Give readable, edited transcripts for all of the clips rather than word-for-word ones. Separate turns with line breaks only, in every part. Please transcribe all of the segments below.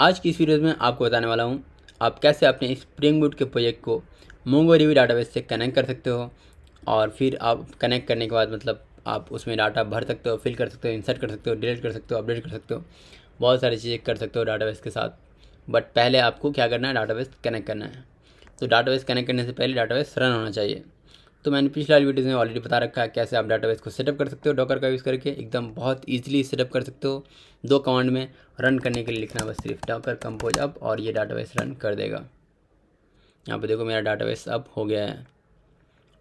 आज की इस वीडियो में आपको बताने वाला हूँ आप कैसे अपने स्प्रिंग बूट के प्रोजेक्ट को मोंगोडीबी डाटाबेस से कनेक्ट कर सकते हो। और फिर आप कनेक्ट करने के बाद मतलब आप उसमें डाटा भर सकते हो, फिल कर सकते हो, इंसर्ट कर सकते हो, डिलीट कर सकते हो, अपडेट कर सकते हो, बहुत सारी चीज़ें कर सकते हो डाटाबेस के साथ। बट पहले आपको क्या करना है, डाटाबेस कनेक्ट करना है। तो डाटाबेस कनेक्ट करने से पहले डाटाबेस रन होना चाहिए। तो मैंने पिछले वाली वीडियोज़ में ऑलरेडी बता रखा है कैसे आप डाटाबेस को सेटअप कर सकते हो। डॉकर का यूज़ करके एकदम बहुत ईजिली सेटअप कर सकते हो। 2 कमांड में रन करने के लिए लिखना बस सिर्फ डॉकर कंपोज अप और ये डाटाबेस रन कर देगा। यहाँ पे देखो मेरा डाटाबेस अब हो गया है।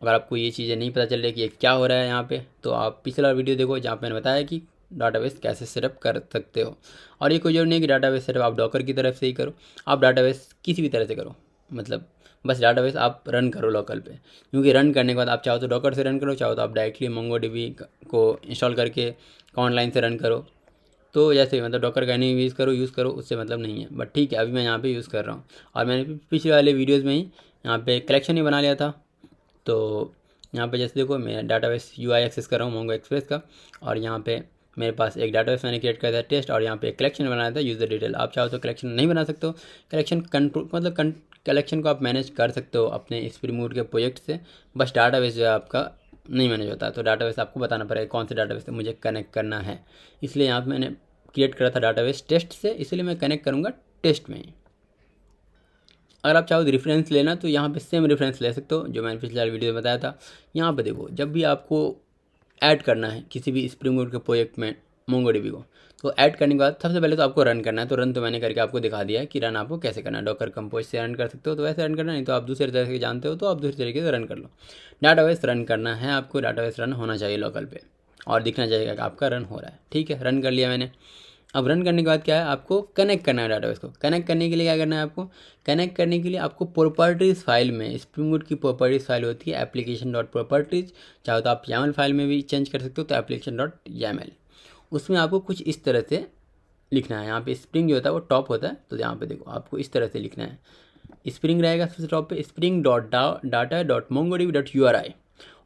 अगर आपको ये चीज़ें नहीं पता चल रही कि ये क्या हो रहा है यहाँ पे, तो आप पिछला वीडियो देखो जहाँ पे मैंने बताया कि डाटाबेस कैसे सेटअप कर सकते हो। और ये कोई जरूरी नहीं है कि डाटाबेस सेटअप आप डॉकर की तरफ से ही करो, आप डाटाबेस किसी भी तरह से करो। मतलब बस डाटाबेस आप रन करो लोकल पे, क्योंकि रन करने के बाद आप चाहो तो डॉकर से रन करो, चाहो तो आप डायरेक्टली मोंगोडीबी को इंस्टॉल करके कमांड लाइन से रन करो। तो जैसे मतलब डॉकर का नहीं यूज़ करो उससे मतलब नहीं है। बट ठीक है, अभी मैं यहाँ पे यूज़ कर रहा हूँ। और मैंने पिछले वाले वीडियोज़ में ही यहाँ पे कलेक्शन ही बना लिया था। तो यहाँ पे जैसे देखो मैं डाटाबेस यूआई एक्सेस कर रहा हूँ मोंगो एक्सप्रेस का। और यहाँ पे मेरे पास एक डाटाबेस मैंने क्रिएट किया था टेस्ट, और यहाँ पे एक कलेक्शन बनाया था यूज़र डिटेल। आप चाहो तो कलेक्शन नहीं बना सकते हो, कलेक्शन कंट्रोल मतलब कलेक्शन को आप मैनेज कर सकते हो अपने स्प्रिंग बूट के प्रोजेक्ट से। बस डाटाबेस जो है आपका नहीं मैनेज होता, तो डाटाबेस आपको बताना पड़ेगा कौन से डाटाबेस से मुझे कनेक्ट करना है। इसलिए यहाँ पे मैंने क्रिएट करा था डाटाबेस टेस्ट से, इसलिए मैं कनेक्ट करूँगा टेस्ट में ही। अगर आप चाहो तो रेफरेंस लेना तो यहाँ पे सेम रेफरेंस ले सकते हो जो मैंने पिछले वाले वीडियो में बताया था। यहाँ पे देखो, जब भी आपको ऐड करना है किसी भी स्प्रिंग बूट के प्रोजेक्ट में मोंगोडीबी को, तो ऐड करने के बाद सबसे पहले तो आपको रन करना है। तो रन तो मैंने करके आपको दिखा दिया है कि रन आपको कैसे करना है। डॉकर कंपोज से रन कर सकते हो तो वैसे रन करना, नहीं तो आप दूसरे तरीके से जानते हो तो आप दूसरे तरीके से रन कर लो। डाटाबेस रन करना है आपको, डाटाबेस रन होना चाहिए लोकल पे और दिखना चाहिए कि आपका रन हो रहा है। ठीक है, रन कर लिया मैंने। अब रन करने के बाद क्या है, आपको कनेक्ट करना है डाटाबेस को। कनेक्ट करने के लिए क्या करना है आपको, कनेक्ट करने के लिए आपको प्रॉपर्टीज़ फाइल में, स्प्रिंग बूट की प्रॉपर्टीज़ फाइल होती है एप्लीकेशन डॉट प्रॉपर्टीज़, चाहो तो आप YAML फाइल में भी चेंज कर सकते हो, तो एप्लीकेशन डॉट YAML। उसमें आपको कुछ इस तरह से लिखना है। यहाँ पे स्प्रिंग जो होता है वो टॉप होता है, तो यहाँ पे देखो आपको इस तरह से लिखना है। स्प्रिंग रहेगा सबसे टॉप पे, spring dot data dot MongoDB dot URI।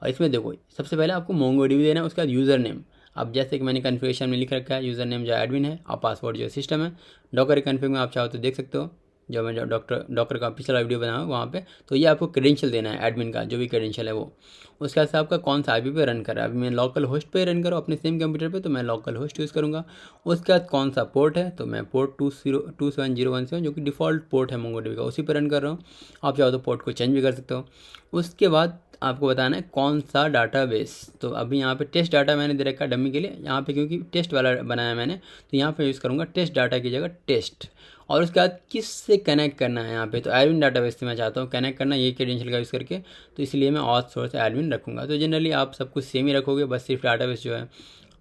और इसमें देखो सबसे पहले आपको मोंगोडीबी देना है, उसके बाद यूज़र नेम। अब जैसे कि मैंने कन्फिगरेशन में लिख रखा है, यूज़र नेम जो एडमिन है और पासवर्ड जो सिस्टम है। डॉकर कन्फिग में आप चाहो तो देख सकते हो, जो मैं जो डॉकर का पिछला वीडियो बनाया वहाँ पे। तो ये आपको क्रेडेंशियल देना है एडमिन का, जो भी क्रेडेंशियल है वो। उसके बाद से आपका कौन सा IP पे रन कर रहा है। अभी मैं लोकल होस्ट पे रन करूँ अपने सेम कंप्यूटर पे, तो मैं लोकल होस्ट यूज़ करूँगा। उसके बाद कौन सा पोर्ट है, तो मैं पोर्ट 27021 से जो कि डिफ़ॉल्ट पोर्ट है मोंगोडीबी का, उसी पर रन कर रहा हूँ। आप चाहो तो पोर्ट को चेंज भी कर सकते हो। उसके बाद आपको बताना है कौन सा डाटाबेस। तो अभी यहाँ पे टेस्ट डाटा मैंने दे रखा है डमी के लिए, यहाँ पे क्योंकि टेस्ट वाला बनाया मैंने, तो यहाँ पे यूज़ करूँगा टेस्ट डाटा की जगह टेस्ट। और उसके बाद किस से कनेक्ट करना है, यहाँ पे तो एडमिन डाटाबेस से मैं चाहता हूँ कनेक्ट करना, ये क्रेडेंशियल का यूज़ करके, तो इसलिए मैं ऑथ सोर्स एडमिन रखूँगा। तो जनरली आप सब कुछ सेम ही रखोगे, बस सिर्फ डाटाबेस जो है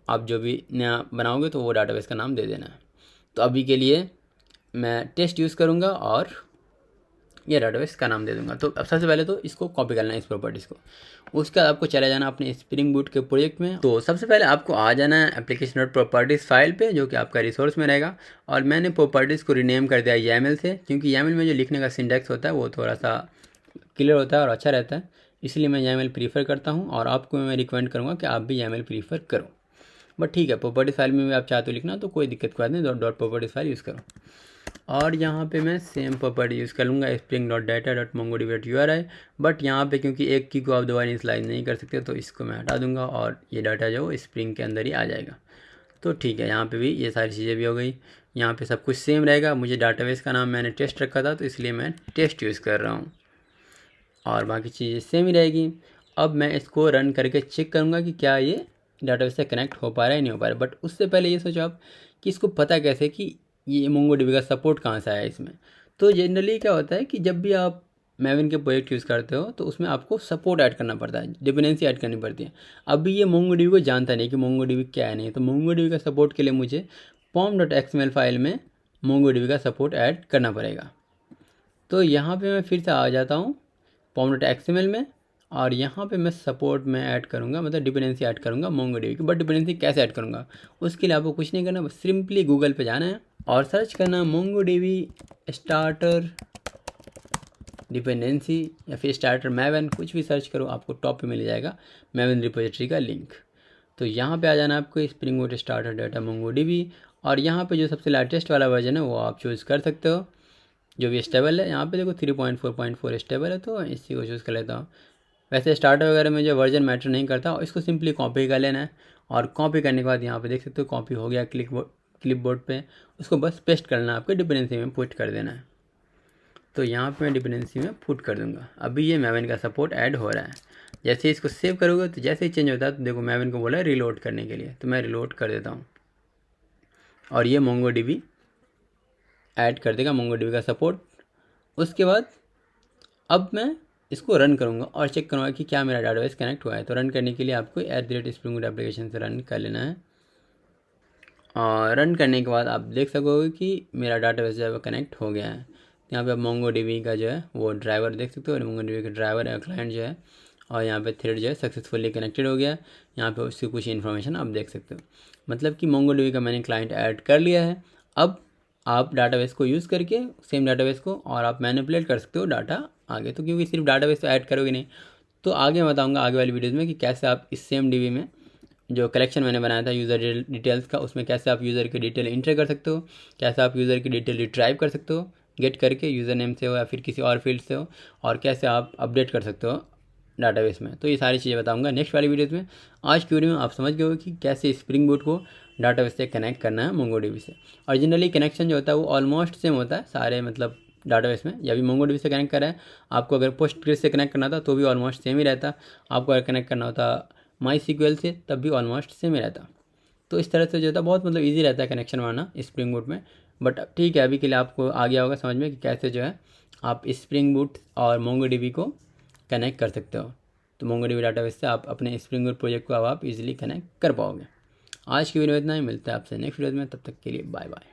आप जो भी नया बनाओगे तो वो डाटाबेस का नाम दे देना है। तो अभी के लिए मैं टेस्ट यूज़ करूँगा और ये डाटाबेस का नाम दे दूंगा। तो अब सबसे पहले तो इसको कॉपी करना है इस प्रॉपर्टीज़ को। उसके बाद आपको चला जाना अपने स्प्रिंग बूट के प्रोजेक्ट में। तो सबसे पहले आपको आ जाना है एप्लीकेशन डॉट प्रॉपर्टीज़ फाइल पे, जो कि आपका रिसोर्स में रहेगा। और मैंने प्रॉपर्टीज़ को रीनेम कर दिया YAML से, क्योंकि YAML में जो लिखने का सिंटैक्स होता है वो थोड़ा सा क्लियर होता है और अच्छा रहता है, इसलिए मैं YAML प्रीफर करता हूँ। और आपको मैं रिकमेंड करूँगा कि आप भी YAML प्रीफर करो। बट ठीक है, प्रॉपर्टीज़ फाइल में भी आप चाहते हो लिखना तो कोई दिक्कत की बात नहीं, डॉट प्रॉपर्टीज़ फाइल यूज़ करो। और यहाँ पे मैं सेम प्रॉपर्टी यूज़ कर लूँगा spring dot data dot MongoDB dot URI। But यहाँ पे क्योंकि एक की को आप दोबारा इनिशियलाइज नहीं कर सकते, तो इसको मैं हटा दूँगा और ये डाटा जो स्प्रिंग के अंदर ही आ जाएगा। तो ठीक है, यहाँ पे भी ये सारी चीज़ें भी हो गई। यहाँ पे सब कुछ सेम रहेगा। मुझे डाटाबेस का नाम मैंने टेस्ट रखा था, तो इसलिए मैं टेस्ट यूज़ कर रहा हूँ और बाकी चीज़ें सेम ही रहेगी। अब मैं इसको रन करके चेक करूँगा कि क्या ये डाटाबेस से कनेक्ट हो पा रहा है नहीं हो पा रहा है। बट उससे पहले ये सोचो आप कि इसको पता कैसे कि ये मोंगोडीबी का सपोर्ट कहाँ से आया इसमें। तो जनरली क्या होता है कि जब भी आप मैविन के प्रोजेक्ट यूज़ करते हो तो उसमें आपको सपोर्ट ऐड करना पड़ता है, डिपेंडेंसी ऐड करनी पड़ती है। अभी ये मोंगोडीबी को जानता नहीं कि मोंगोडीबी क्या है नहीं, तो मोंगोडीबी का सपोर्ट के लिए मुझे pom.xml फाइल में मोंगोडीबी का सपोर्ट ऐड करना पड़ेगा। तो यहाँ पे मैं फिर से आ जाता हूँ pom.xml में, और यहाँ पे मैं सपोर्ट में ऐड करूँगा, मतलब डिपेंडेंसी ऐड करूँगा मोंगोडीबी की। बट डिपेंडेंसी कैसे ऐड करूँगा, उसके लिए आपको कुछ नहीं करना, बस सिंपली गूगल पे जाना है और सर्च करना मोंगोडीबी स्टार्टर डिपेंडेंसी या फिर स्टार्टर मैवन, कुछ भी सर्च करो, आपको टॉप पे मिल जाएगा मैवन रिपोजिटरी का लिंक। तो यहाँ पे आ जाना आपको spring boot starter data MongoDB, और यहाँ पे जो सबसे लेटेस्ट वाला वर्जन है वो आप चूज़ कर सकते हो, जो भी स्टेबल है। यहाँ पे देखो 3.4.4 स्टेबल है, तो इसी को चूज़ कर लेता हूँ। वैसे स्टार्टर वगैरह में जो वर्जन मैटर नहीं करता, इसको सिंपली कॉपी कर लेना है, और कॉपी करने के बाद यहाँ पे देख सकते हो कॉपी हो गया क्लिपबोर्ड पे। उसको बस पेस्ट करना है, आपके डिपेंडेंसी में पुट कर देना है। तो यहाँ पे मैं डिपेंडेंसी में पुट कर दूंगा। अभी ये मैवन का सपोर्ट ऐड हो रहा है। जैसे इसको सेव करोगे तो जैसे ही चेंज होता है, तो देखो मैवन को बोला है रिलोड करने के लिए, तो मैं रिलोड कर देता हूँ और ये मोंगोडीबी ऐड कर देगा, मोंगोडीबी का सपोर्ट। उसके बाद अब मैं इसको रन करूँगा और चेक करूँगा कि क्या मेरा डाटाबेस कनेक्ट हुआ है। तो रन करने के लिए आपको @Spring Boot एप्लीकेशन से रन कर लेना है, और रन करने के बाद आप देख सकोगे कि मेरा डाटाबेस जो है वो कनेक्ट हो गया है। यहाँ पे आप मोंगोडीबी का जो है वो ड्राइवर देख सकते हो, मोंगोडीबी का ड्राइवर है, क्लाइंट जो है, और यहाँ पे थ्रेड जो है सक्सेसफुली कनेक्टेड हो गया। यहाँ पे उसकी कुछ इन्फॉर्मेशन आप देख सकते हो, मतलब कि मोंगोडीबी का मैंने क्लाइंट ऐड कर लिया है। अब आप डाटाबेस को यूज़ करके सेम डाटाबेस को और आप मैनिपुलेट कर सकते हो डाटा आगे। तो क्योंकि सिर्फ डाटाबेस तो ऐड करोगे नहीं, तो आगे बताऊँगा आगे वाली वीडियोज़ में कि कैसे आप इस सेम डीबी में जो कलेक्शन मैंने बनाया था यूज़र डिटेल्स का, उसमें कैसे आप यूज़र की डिटेल इंटर कर सकते हो, कैसे आप यूज़र की डिटेल रिट्राइव कर सकते हो गेट करके यूज़र नेम से हो या फिर किसी और फील्ड से हो, और कैसे आप अपडेट कर सकते हो डाटाबेस में। तो ये सारी चीज़ें बताऊंगा नेक्स्ट वाली वीडियोज़ में। आज की वीडियो में आप समझ गए हो कि कैसे स्प्रिंग बूट को डाटाबेस से कनेक्ट करना है मोंगोडीबी से। और जनरली कनेक्शन जो होता है वो ऑलमोस्ट सेम होता है सारे, मतलब डाटाबेस में। या भी मोंगोडीबी से कनेक्ट करा है, आपको अगर पोस्टग्रेस से कनेक्ट करना था तो भी ऑलमोस्ट सेम ही रहता। आपको अगर कनेक्ट करना होता MySQL से तब भी ऑलमोस्ट सेम ही रहता। तो इस तरह से जो होता है बहुत मतलब ईजी रहता है कनेक्शन बनाना स्प्रिंग बूट में। बट ठीक है, अभी के लिए आपको आ गया होगा समझ में कि कैसे जो है आप स्प्रिंग बूट और मोंगोडीबी को कनेक्ट कर सकते हो। तो मोंगोडीबी डाटाबेस से आप अपने स्प्रिंग बूट प्रोजेक्ट को अब आप इजीली कनेक्ट कर पाओगे। आज की वीडियो इतना ही, मिलता है आपसे नेक्स्ट वीडियो में, तब तक के लिए बाय बाय।